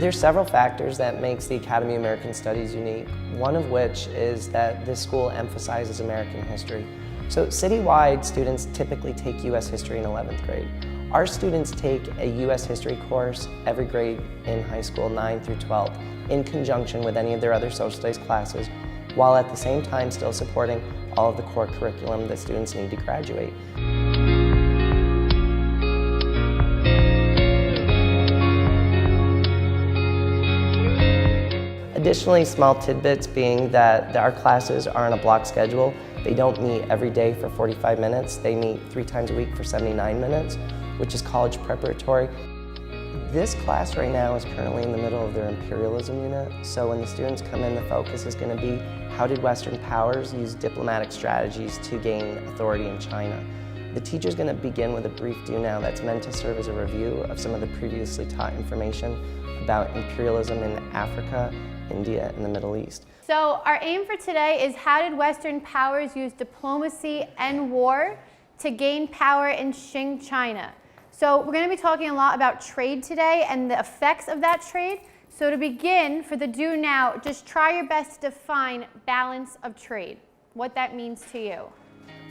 There's several factors that makes the Academy of American Studies unique, one of which is that this school emphasizes American history. So citywide, students typically take U.S. history in 11th grade. Our students take a U.S. history course every grade in high school, 9 through 12, in conjunction with any of their other social studies classes, while at the same time still supporting all of the core curriculum that students need to graduate. Additionally, small tidbits being that our classes are on a block schedule. They don't meet every day for 45 minutes. They meet 3 times a week for 79 minutes, which is college preparatory. This class right now is currently in the middle of their imperialism unit. So when the students come in, the focus is going to be how did Western powers use diplomatic strategies to gain authority in China. The teacher's going to begin with a brief do now that's meant to serve as a review of some of the previously taught information about imperialism in Africa, India, and the Middle East. So our aim for today is how did Western powers use diplomacy and war to gain power in Qing China? So we're going to be talking a lot about trade today and the effects of that trade. So to begin, for the do now, just try your best to define balance of trade, what that means to you.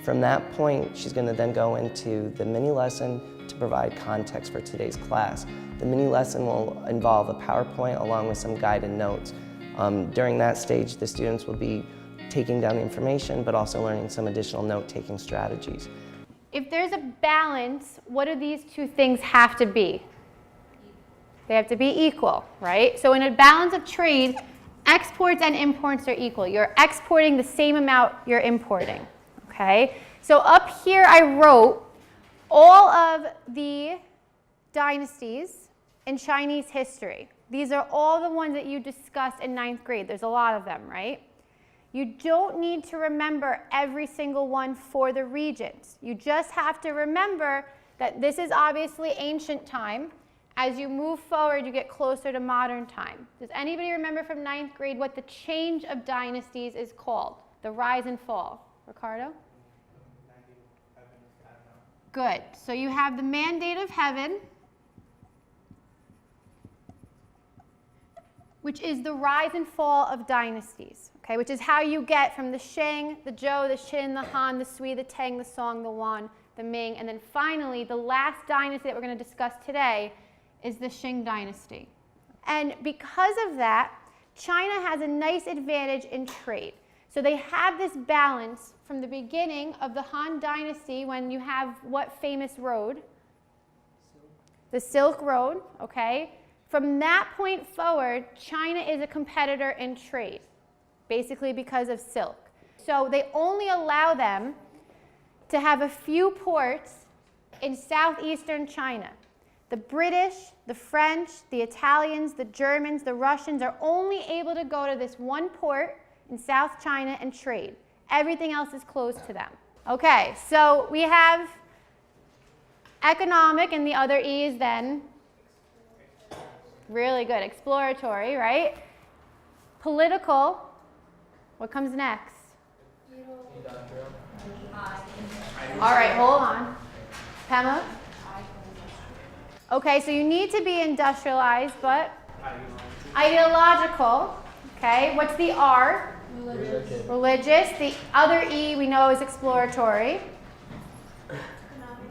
From that point, she's going to then go into the mini lesson to provide context for today's class. The mini lesson will involve a PowerPoint along with some guided notes. During that stage, the students will be taking down the information, but also learning some additional note-taking strategies. If there's a balance, what do these two things have to be? They have to be equal, right? So in a balance of trade, exports and imports are equal. You're exporting the same amount you're importing, okay? So up here I wrote all of the dynasties in Chinese history. These are all the ones that you discussed in 9th grade. There's a lot of them, right? You don't need to remember every single one for the regions. You just have to remember that this is obviously ancient time. As you move forward, you get closer to modern time. Does anybody remember from 9th grade what the change of dynasties is called? The rise and fall. Ricardo? Good. So you have the mandate of heaven, which is the rise and fall of dynasties, okay, which is how you get from the Shang, the Zhou, the Qin, the Han, the Sui, the Tang, the Song, the Yuan, the Ming, and then finally, the last dynasty that we're going to discuss today is the Shang Dynasty. And because of that, China has a nice advantage in trade. So they have this balance from the beginning of the Han Dynasty when you have what famous road? The Silk Road, okay? From that point forward, China is a competitor in trade, basically because of silk. So they only allow them to have a few ports in southeastern China. The British, the French, the Italians, the Germans, the Russians are only able to go to this one port in South China and trade. Everything else is closed to them. Okay, so we have economic, and the other E is then really good. Exploratory, right? Political. What comes next? Industrial. All right, hold on. Pema? Okay, so you need to be industrialized, but ideological. Okay, what's the R? Religious. Religious. The other E we know is exploratory.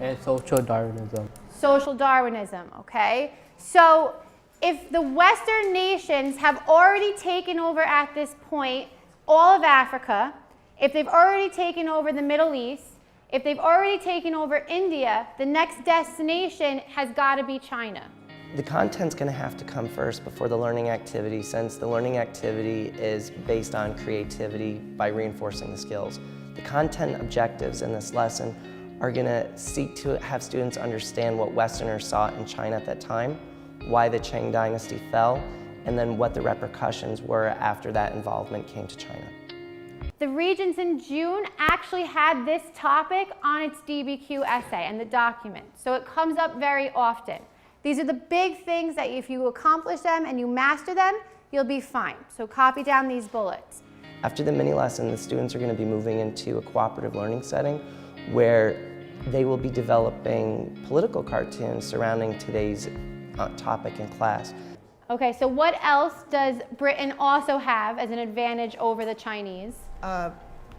And social Darwinism. Social Darwinism, okay? So if the Western nations have already taken over at this point all of Africa, if they've already taken over the Middle East, if they've already taken over India, the next destination has got to be China. The content's going to have to come first before the learning activity, since the learning activity is based on creativity by reinforcing the skills. The content objectives in this lesson are going to seek to have students understand what Westerners saw in China at that time, why the Shang Dynasty fell, and then what the repercussions were after that involvement came to China. The Regents in June actually had this topic on its DBQ essay and the document, so it comes up very often. These are the big things that if you accomplish them and you master them, you'll be fine. So copy down these bullets. After the mini lesson, the students are going to be moving into a cooperative learning setting where they will be developing political cartoons surrounding today's topic in class. Okay, so what else does Britain also have as an advantage over the Chinese?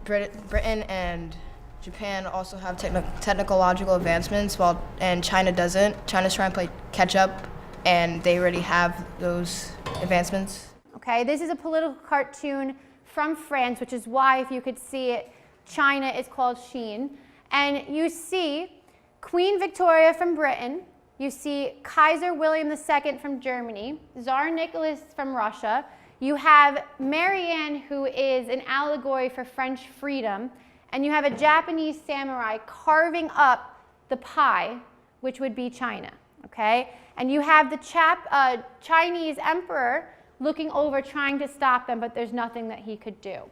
Britain and Japan also have technological advancements, and China doesn't. China's trying to play catch up, and they already have those advancements. Okay, this is a political cartoon from France, which is why, if you could see it, China is called Sheen. And you see Queen Victoria from Britain, you see Kaiser William II from Germany, Tsar Nicholas from Russia, you have Marianne, who is an allegory for French freedom, and you have a Japanese samurai carving up the pie, which would be China, okay? And you have the Chinese emperor looking over, trying to stop them, but there's nothing that he could do.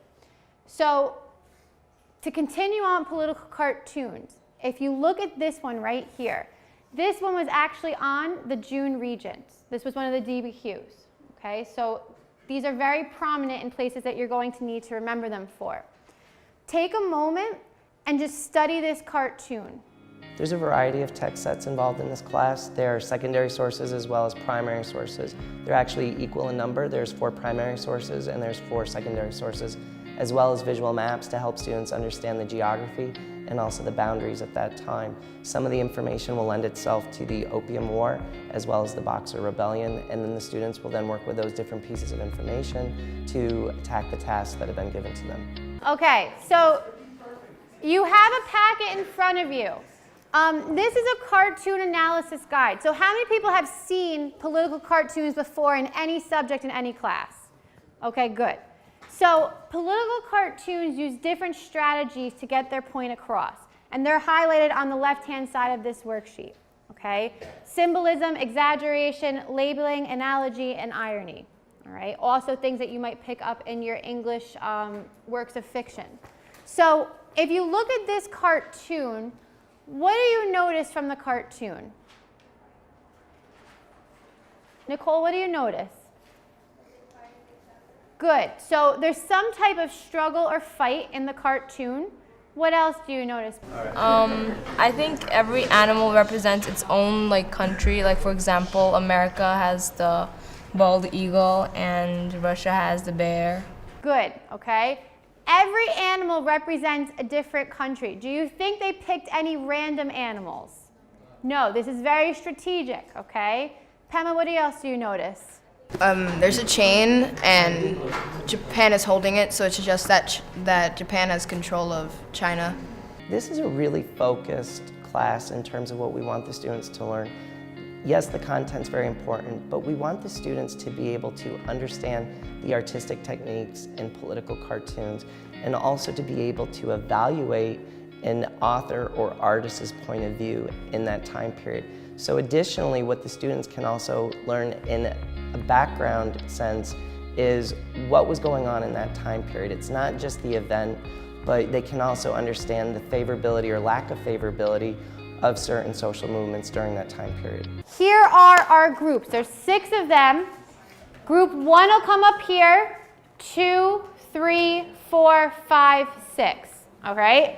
So, to continue on political cartoons, if you look at this one right here, this one was actually on the June Regents. This was one of the DBQs, okay? So these are very prominent in places that you're going to need to remember them for. Take a moment and just study this cartoon. There's a variety of text sets involved in this class. There are secondary sources as well as primary sources. They're actually equal in number. There's 4 primary sources and there's 4 secondary sources, as well as visual maps to help students understand the geography and also the boundaries at that time. Some of the information will lend itself to the Opium War as well as the Boxer Rebellion, and then the students will then work with those different pieces of information to attack the tasks that have been given to them. Okay, so you have a packet in front of you. This is a cartoon analysis guide. So how many people have seen political cartoons before in any subject in any class? Okay, good. So political cartoons use different strategies to get their point across, and they're highlighted on the left-hand side of this worksheet, okay? Symbolism, exaggeration, labeling, analogy, and irony, all right? Also things that you might pick up in your English works of fiction. So if you look at this cartoon, what do you notice from the cartoon? Nicole, what do you notice? Good. So there's some type of struggle or fight in the cartoon. What else do you notice? I think every animal represents its own country. Like, for example, America has the bald eagle and Russia has the bear. Good, okay. Every animal represents a different country. Do you think they picked any random animals? No, this is very strategic, okay? Pema, what else do you notice? There's a chain, and Japan is holding it, so it suggests that Japan has control of China. This is a really focused class in terms of what we want the students to learn. Yes, the content's very important, but we want the students to be able to understand the artistic techniques in political cartoons, and also to be able to evaluate an author or artist's point of view in that time period. So additionally, what the students can also learn in a background sense is what was going on in that time period. It's not just the event, but they can also understand the favorability or lack of favorability of certain social movements during that time period. Here are our groups. There's 6 of them. Group 1 will come up here, 2, 3, 4, 5, 6, all right?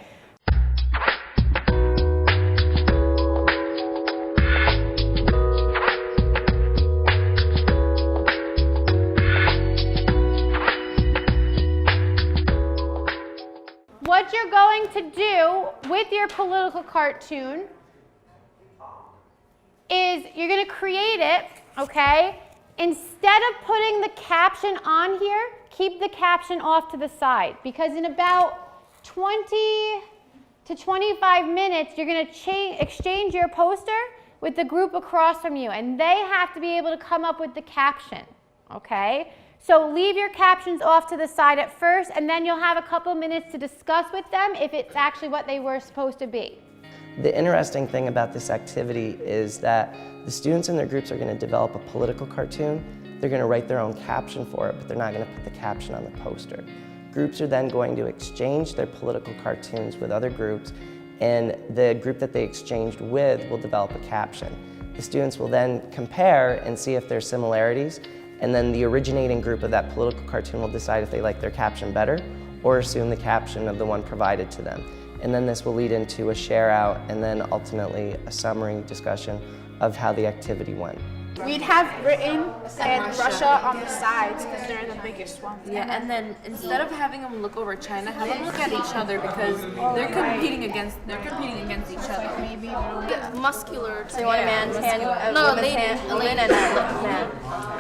What you're going to do with your political cartoon is you're going to create it, okay? Instead of putting the caption on here, keep the caption off to the side, because in about 20 to 25 minutes, you're going to exchange your poster with the group across from you, and they have to be able to come up with the caption, okay? So leave your captions off to the side at first, and then you'll have a couple minutes to discuss with them if it's actually what they were supposed to be. The interesting thing about this activity is that the students in their groups are going to develop a political cartoon. They're going to write their own caption for it, but they're not going to put the caption on the poster. Groups are then going to exchange their political cartoons with other groups, and the group that they exchanged with will develop a caption. The students will then compare and see if there's similarities, and then the originating group of that political cartoon will decide if they like their caption better or assume the caption of the one provided to them. And then this will lead into a share out and then ultimately a summary discussion of how the activity went. We'd have Britain and Russia on the sides because they're the biggest ones. Yeah, and then instead of having them look over China, have them look at each other because they're competing against each other. Maybe Muscular. So you want a man's hand, a No, woman's lady. hand, a woman and a man.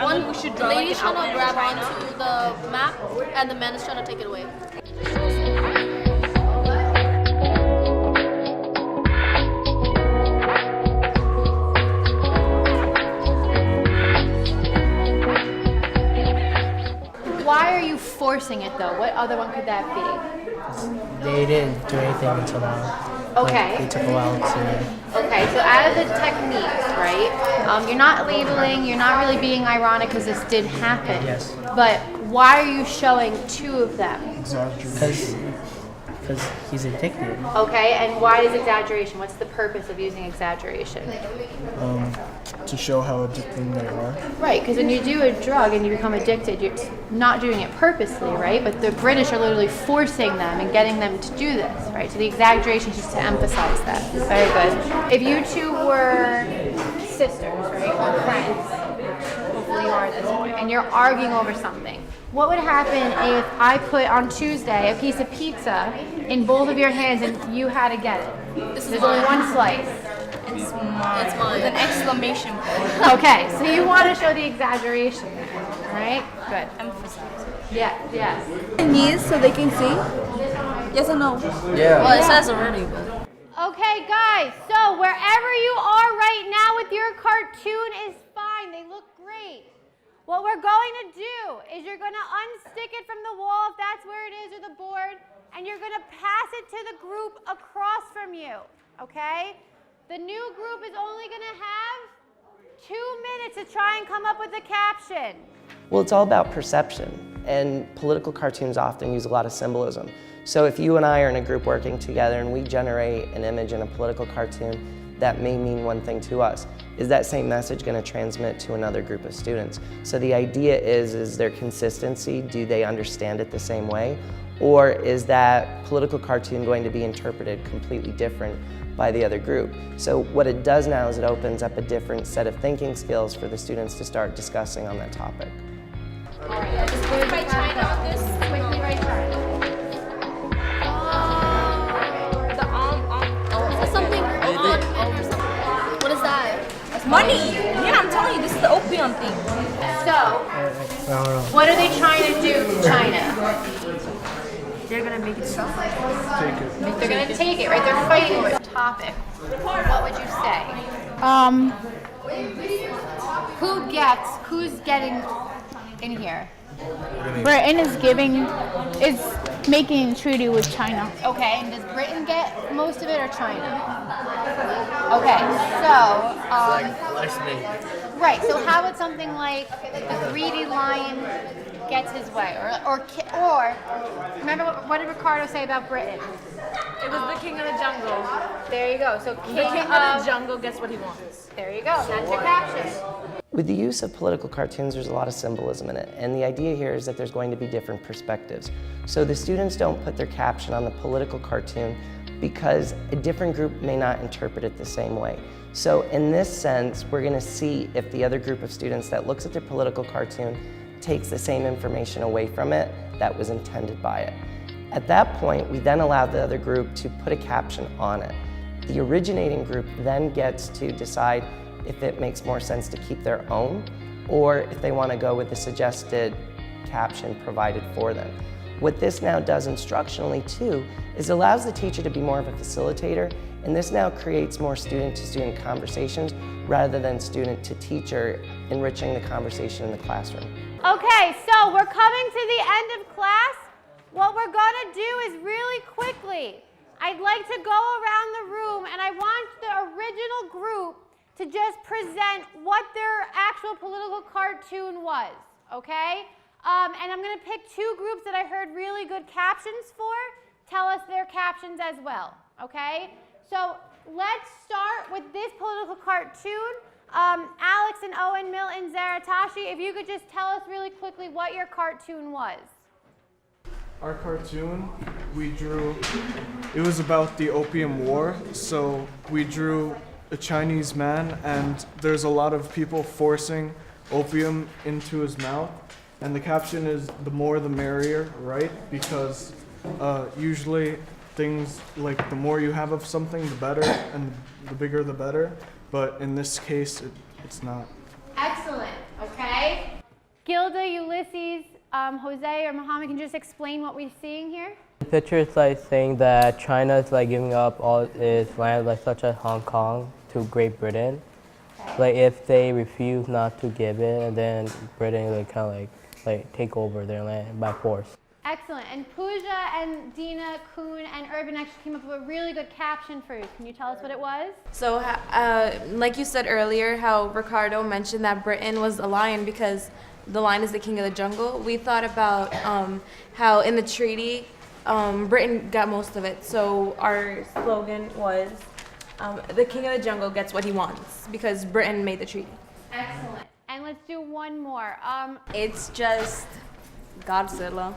One we should draw lady's like an trying to grab outline of onto the map, and the man is trying to take it away. Why are you forcing it though? What other one could that be? They didn't do anything until now. Okay. They took a while to. Okay, so out of the techniques, right? You're not labeling, you're not really being ironic because this did happen. Yes. But why are you showing two of them? Because he's addicted. Okay, and why is exaggeration? What's the purpose of using exaggeration? To show how addicting they are. Right, because when you do a drug and you become addicted, you're not doing it purposely, right? But the British are literally forcing them and getting them to do this, right? So the exaggeration is just to emphasize that. Very good. If you two were sisters, right, or friends, hopefully you are at this point, and you're arguing over something, what would happen if I put on Tuesday a piece of pizza in both of your hands and you had to get it? There's only one slice. It's mine. With an exclamation point. Okay, so you want to show the exaggeration there, all right? Good. Emphasize. Yeah, yes. Knees so they can see? Yes or no? Yeah. Well, it says already, but. Okay, guys, so wherever you are right now with your cartoon is fine. They look great. What we're going to do is you're going to unstick it from the wall, if that's where it is, or the board, and you're going to pass it to the group across from you, okay? The new group is only going to have 2 minutes to try and come up with a caption. Well, it's all about perception, and political cartoons often use a lot of symbolism. So if you and I are in a group working together and we generate an image in a political cartoon that may mean one thing to us, is that same message going to transmit to another group of students? So the idea is there consistency? Do they understand it the same way? Or is that political cartoon going to be interpreted completely different by the other group? So what it does now is it opens up a different set of thinking skills for the students to start discussing on that topic. Quickly write China on this. Quickly write China. Something on it or something. What is that? Money! Yeah, I'm telling you, this is the opium thing. So, what are they trying to do to China? They're gonna make it stop. They're going to take it, right? They're fighting over the topic. What would you say? Who's getting in here? Britain is making a treaty with China. Okay, and does Britain get most of it or China? Okay, so, right, so how about something like the greedy lion gets his way, or remember what did Ricardo say about Britain? It was the king of the jungle. There you go, so The king of the jungle gets what he wants. there you go, that's your caption. With the use of political cartoons, there's a lot of symbolism in it, and the idea here is that there's going to be different perspectives. So the students don't put their caption on the political cartoon because a different group may not interpret it the same way. So in this sense, we're going to see if the other group of students that looks at their political cartoon takes the same information away from it that was intended by it. At that point, we then allow the other group to put a caption on it. The originating group then gets to decide if it makes more sense to keep their own or if they want to go with the suggested caption provided for them. What this now does instructionally too is allows the teacher to be more of a facilitator, and this now creates more student-to-student conversations rather than student-to-teacher, enriching the conversation in the classroom. Okay, so we're coming to the end of class. What we're gonna do is really quickly, I'd like to go around the room and I want the original group to just present what their actual political cartoon was, okay? And I'm going to pick two groups that I heard really good captions for. Tell us their captions as well, okay? So let's start with this political cartoon. Alex and Owen, Milton, Zaratashi, if you could just tell us really quickly what your cartoon was. Our cartoon, we drew, it was about the Opium War, so we drew a Chinese man, and there's a lot of people forcing opium into his mouth. And the caption is, "The more the merrier," right? Because usually things like the more you have of something, the better, and the bigger the better. But in this case, it's not. Excellent, okay? Gilda, Ulysses, Jose, or Mohammed, can you just explain what we're seeing here? The picture is like saying that China is like giving up all its land, like such as Hong Kong, to Great Britain. Like if they refuse not to give it, and then Britain like kind of like take over their land by force. Excellent. And Pooja and Dina, Kuhn, and Urban actually came up with a really good caption for you. Can you tell us what it was? So, like you said earlier, how Ricardo mentioned that Britain was a lion because the lion is the king of the jungle. We thought about how in the treaty, Britain got most of it. So our slogan was, the king of the jungle gets what he wants because Britain made the treaty. Excellent. And let's do one more. It's just Godzilla,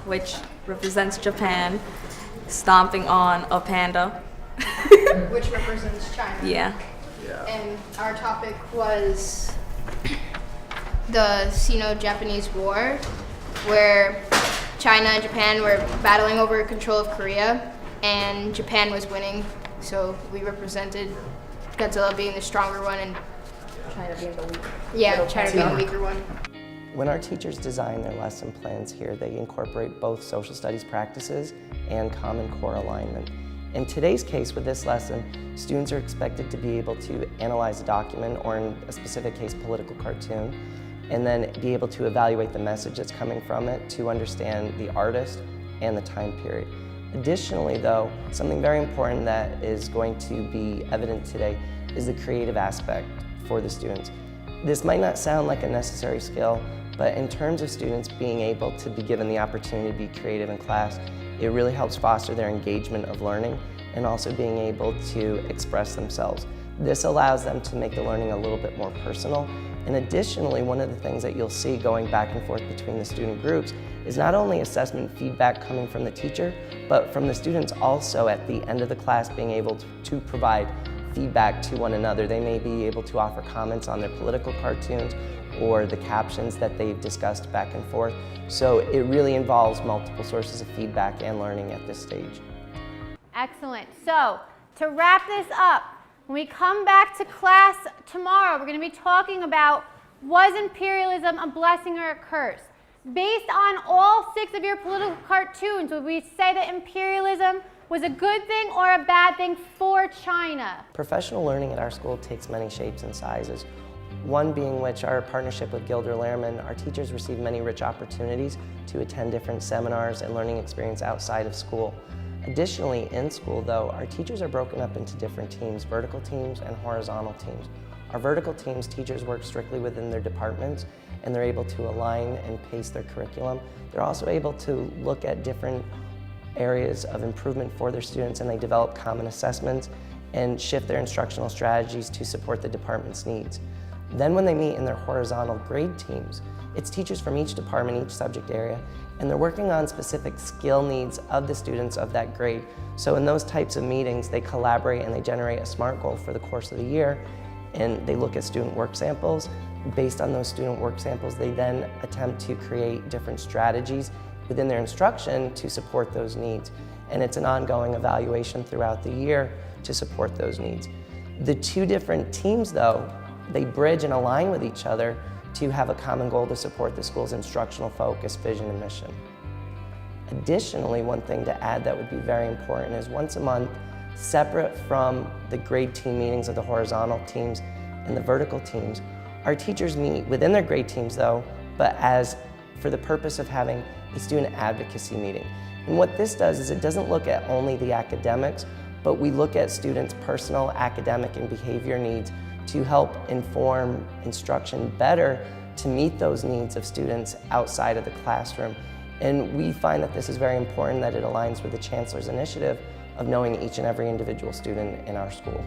which represents Japan, stomping on a panda. Which represents China. Yeah. And our topic was the Sino-Japanese War, where China and Japan were battling over control of Korea, and Japan was winning. So we represented Godzilla being the stronger one and China being the weaker. Yeah, China being the weaker one. When our teachers design their lesson plans here, they incorporate both social studies practices and common core alignment. In today's case with this lesson, students are expected to be able to analyze a document, or in a specific case, political cartoon, and then be able to evaluate the message that's coming from it to understand the artist and the time period. Additionally though, something very important that is going to be evident today is the creative aspect for the students. This might not sound like a necessary skill, but in terms of students being able to be given the opportunity to be creative in class, it really helps foster their engagement of learning and also being able to express themselves. This allows them to make the learning a little bit more personal. And additionally, one of the things that you'll see going back and forth between the student groups is not only assessment feedback coming from the teacher, but from the students also at the end of the class being able to provide feedback to one another. They may be able to offer comments on their political cartoons or the captions that they've discussed back and forth. So it really involves multiple sources of feedback and learning at this stage. Excellent. So to wrap this up, when we come back to class tomorrow, we're going to be talking about, was imperialism a blessing or a curse? Based on all 6 of your political cartoons, would we say that imperialism was a good thing or a bad thing for China? Professional learning at our school takes many shapes and sizes. One being which our partnership with Gilder Lehrman, our teachers receive many rich opportunities to attend different seminars and learning experience outside of school. Additionally, in school though, our teachers are broken up into different teams, vertical teams and horizontal teams. Our vertical teams, teachers work strictly within their departments and they're able to align and pace their curriculum. They're also able to look at different areas of improvement for their students, and they develop common assessments and shift their instructional strategies to support the department's needs. Then when they meet in their horizontal grade teams, it's teachers from each department, each subject area, and they're working on specific skill needs of the students of that grade. So in those types of meetings, they collaborate and they generate a SMART goal for the course of the year, and they look at student work samples. Based on those student work samples, they then attempt to create different strategies within their instruction to support those needs. And it's an ongoing evaluation throughout the year to support those needs. The 2 different teams though, they bridge and align with each other to have a common goal to support the school's instructional focus, vision, and mission. Additionally, one thing to add that would be very important is once a month, separate from the grade team meetings of the horizontal teams and the vertical teams, our teachers meet within their grade teams though, but for the purpose of having a student advocacy meeting. And what this does is it doesn't look at only the academics, but we look at students' personal, academic, and behavior needs to help inform instruction better to meet those needs of students outside of the classroom. And we find that this is very important, that it aligns with the Chancellor's initiative of knowing each and every individual student in our school.